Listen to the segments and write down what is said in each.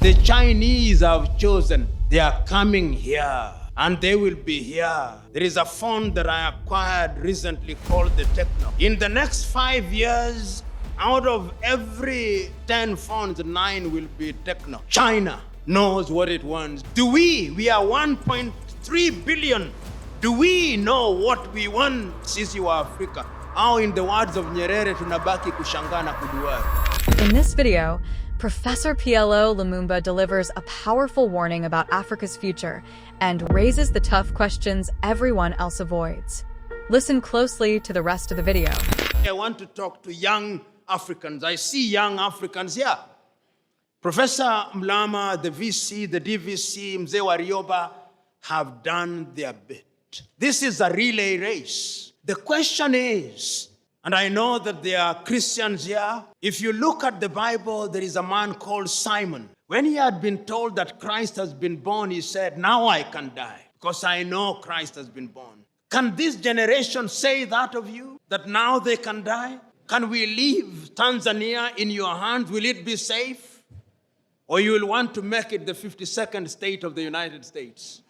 The Chinese have chosen. They are coming here. And they will be here. There is a phone that I acquired recently called the Techno. In the next 5 years, out of every 10 phones, 9 will be Techno. China knows what it wants. We are 1.3 billion. Do we know what we want? Sisi wa Afrika. Au in the words of Nyerere, tunabaki kushangaa na kuduaa. In this video, Professor PLO Lumumba delivers a powerful warning about Africa's future and raises the tough questions everyone else avoids. Listen closely to the rest of the video. I want to talk to young Africans. I see young Africans here. Professor Mlama, the VC, the DVC, Mzee Warioba have done their bit. This is a relay race. The question is, and I know that there are Christians here. If you look at the Bible, there is a man called Simon. When he had been told that Christ has been born, he said, now I can die because I know Christ has been born. Can this generation say that of you, that now they can die? Can we leave Tanzania in your hands? Will it be safe? Or you will want to make it the 52nd state of the United States?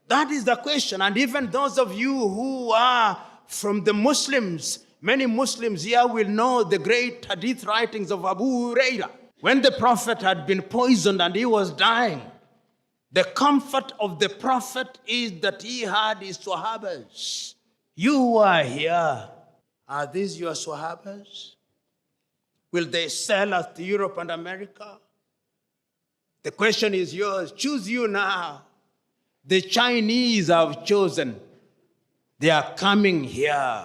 That is the question. And even those of you who are from the Muslims, many Muslims here will know the great hadith writings of Abu Huraira. When the Prophet had been poisoned and he was dying, the comfort of the Prophet is that he had his Sahabas. You are here. Are these your Sahabas? Will they sell us to Europe and America? The question is yours. Choose you now. The Chinese have chosen. They are coming here,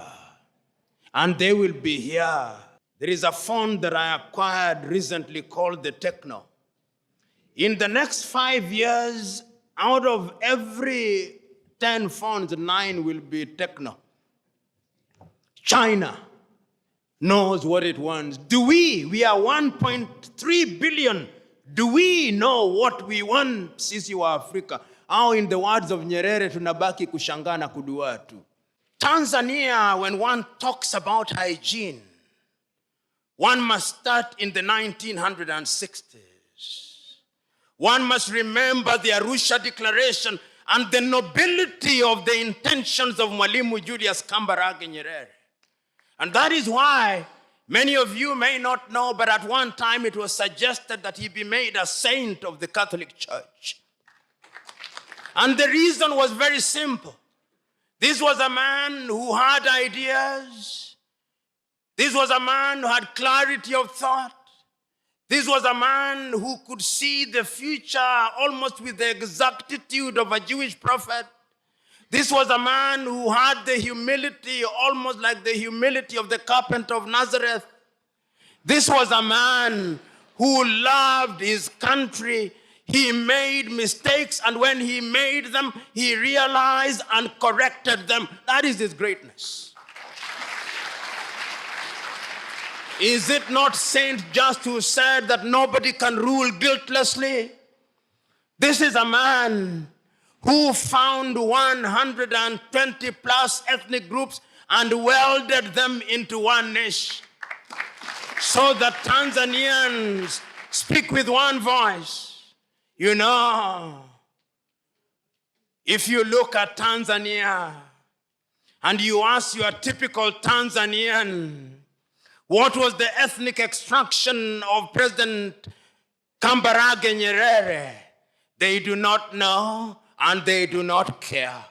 and they will be here. There is a phone that I acquired recently called the Techno. In the next 5 years, out of every 10 phones, 9 will be Techno. China knows what it wants. We are 1.3 billion. Do we know what we want, sisi wa Afrika? Au in the words of Nyerere, tunabaki kushangaa na kuduaa tu. Tanzania, when one talks about hygiene, one must start in the 1960s. One must remember the Arusha Declaration and the nobility of the intentions of Mwalimu Julius Kambarage Nyerere. And that is why many of you may not know, but at one time it was suggested that he be made a saint of the Catholic Church. And the reason was very simple. This was a man who had ideas. This was a man who had clarity of thought. This was a man who could see the future almost with the exactitude of a Jewish prophet. This was a man who had the humility, almost like the humility of the carpenter of Nazareth. This was a man who loved his country. He made mistakes, and when he made them, he realized and corrected them. That is his greatness. Is it not Saint Just who said that nobody can rule guiltlessly? This is a man who found 120 plus ethnic groups and welded them into one nation so that Tanzanians speak with one voice. You know, if you look at Tanzania and you ask your typical Tanzanian, what was the ethnic extraction of President Kambarage Nyerere? They do not know and they do not care.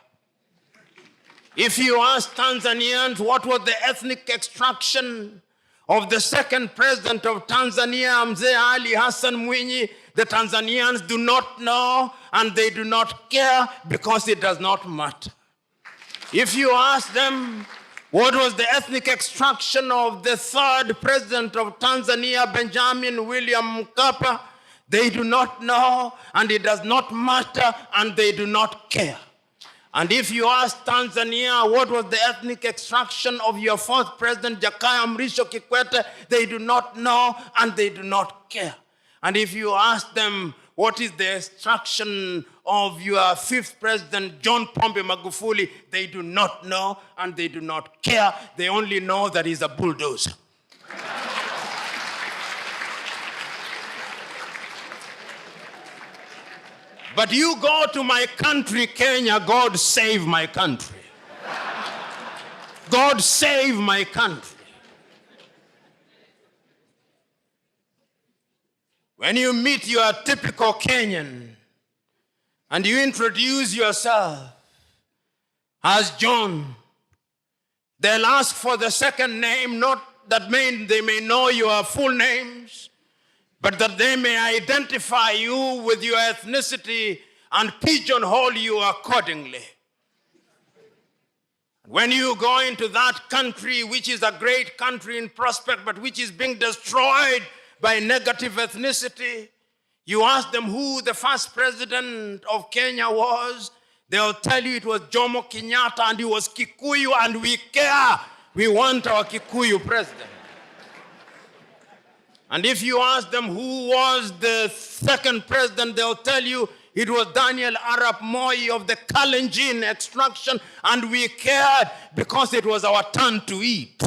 If you ask Tanzanians what was the ethnic extraction of the second president of Tanzania, Mzee Ali Hassan Mwinyi, the Tanzanians do not know and they do not care because it does not matter. If you ask them what was the ethnic extraction of the third president of Tanzania, Benjamin William Mkapa, they do not know and it does not matter and they do not care. And if you ask Tanzania what was the ethnic extraction of your fourth president, Jakaya Mrisho Kikwete, they do not know and they do not care. And if you ask them what is the extraction of your fifth president, John Pombe Magufuli, they do not know and they do not care. They only know that he's a bulldozer. But you go to my country, Kenya, God save my country. God save my country. When you meet your typical Kenyan and you introduce yourself as John, they'll ask for the second name, not that they may know your full names, but that they may identify you with your ethnicity and pigeonhole you accordingly. When you go into that country, which is a great country in prospect, but which is being destroyed by negative ethnicity, you ask them who the first president of Kenya was, they'll tell you it was Jomo Kenyatta and he was Kikuyu, and we care. We want our Kikuyu president. And if you ask them who was the second president, they'll tell you it was Daniel Arap Moi of the Kalenjin extraction, and we cared because it was our turn to eat.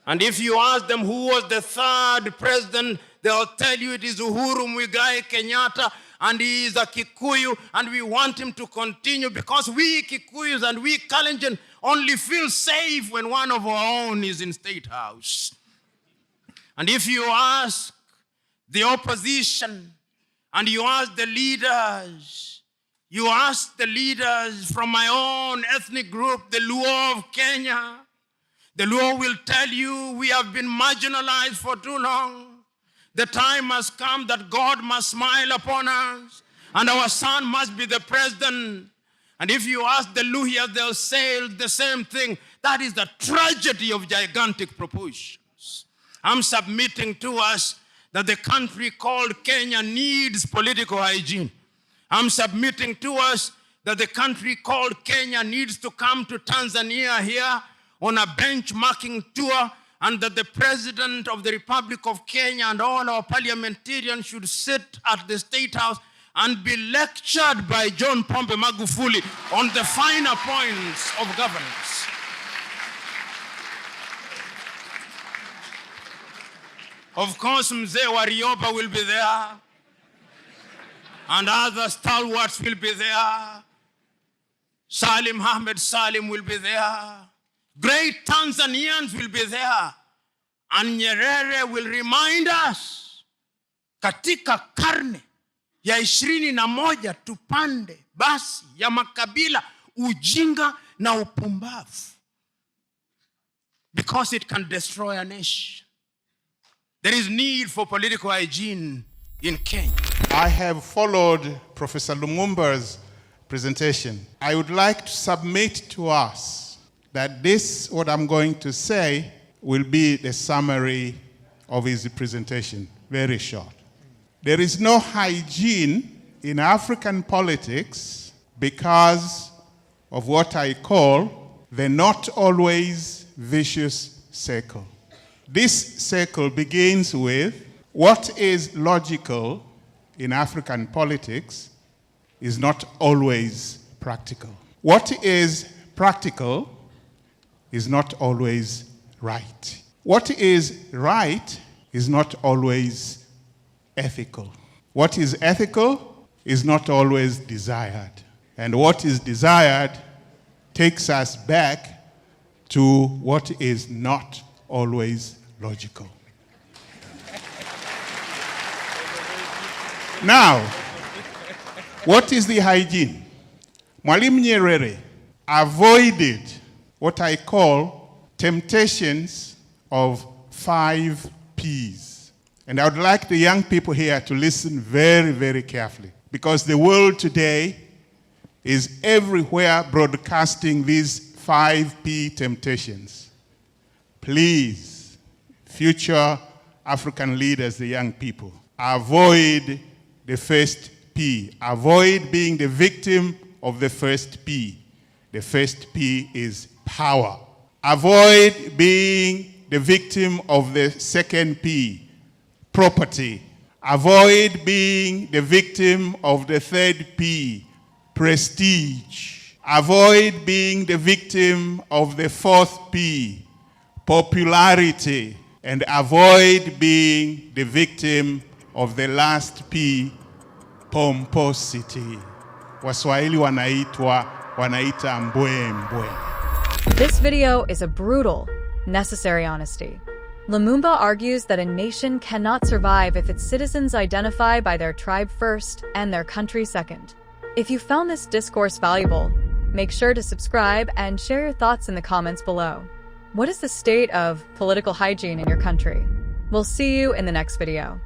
And if you ask them who was the third president, they'll tell you it is Uhuru Muigai Kenyatta, and he is a Kikuyu, and we want him to continue because we Kikuyus and we Kalenjin only feel safe when one of our own is in State House. And if you ask the opposition and you ask the leaders from my own ethnic group, the Luo of Kenya, the Luo will tell you we have been marginalized for too long. The time has come that God must smile upon us and our son must be the president. And if you ask the Luhyas, they'll say the same thing. That is the tragedy of gigantic proportions. I'm submitting to us that the country called Kenya needs political hygiene. I'm submitting to us that the country called Kenya needs to come to Tanzania here on a benchmarking tour, and that the President of the Republic of Kenya and all our parliamentarians should sit at the State House and be lectured by John Pombe Magufuli on the finer points of governance. Of course, Mzee Warioba will be there, and other stalwarts will be there. Salim Ahmed Salim will be there. Great Tanzanians will be there. And Nyerere will remind us, katika karne ya 21 tupande basi ya makabila, ujinga na upumbavu, because it can destroy a nation. There is need for political hygiene in Kenya. I have followed Professor Lumumba's presentation. I would like to submit to us that this, what I'm going to say, will be the summary of his presentation, very short. There is no hygiene in African politics because of what I call the not always vicious circle. This circle begins with what is logical in African politics is not always practical. What is practical is not always right. What is right is not always ethical. What is ethical is not always desired. And what is desired takes us back to what is not always logical. Now, what is the hygiene? Mwalimu Nyerere avoided what I call temptations of 5 Ps. And I would like the young people here to listen very, very carefully, because the world today is everywhere broadcasting these 5P temptations. Please, future African leaders, the young people, avoid the first P. Avoid being the victim of the first P. The first P is power. Avoid being the victim of the second P, property. Avoid being the victim of the third P, prestige. Avoid being the victim of the fourth P, popularity. And avoid being the victim of the last P, pomposity. Waswahili wanaita mbwembwe. This video is a brutal, necessary honesty. Lumumba argues that a nation cannot survive if its citizens identify by their tribe first and their country second. If you found this discourse valuable, make sure to subscribe and share your thoughts in the comments below. What is the state of political hygiene in your country? We'll see you in the next video.